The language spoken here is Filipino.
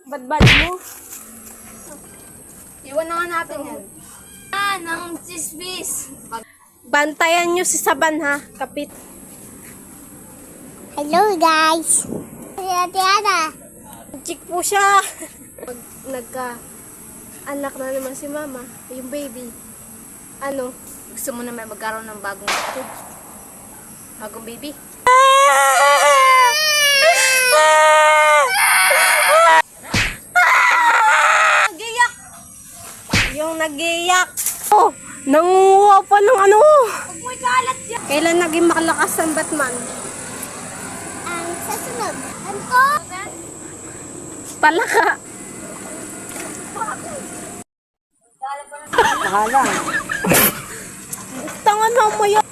Badbad mo. Iwan na nga natin yan. Ng chismis. Bantayan nyo si Saban ha, kapit. Hello guys! Tiara! Chick po siya. Nagka-anak na naman si mama, yung baby. Ano? Gusto mo naman magkaroon ng bagong kapatid? Bagong baby? Nagiyak! Yung nagiyak. Oh, nanguha pa ng ano. Huwag mo ikalat yan! Kailan naging makalakas ang Batman? Ang sasunod. Ano? Palaka. Bahala. Tangan mo yan.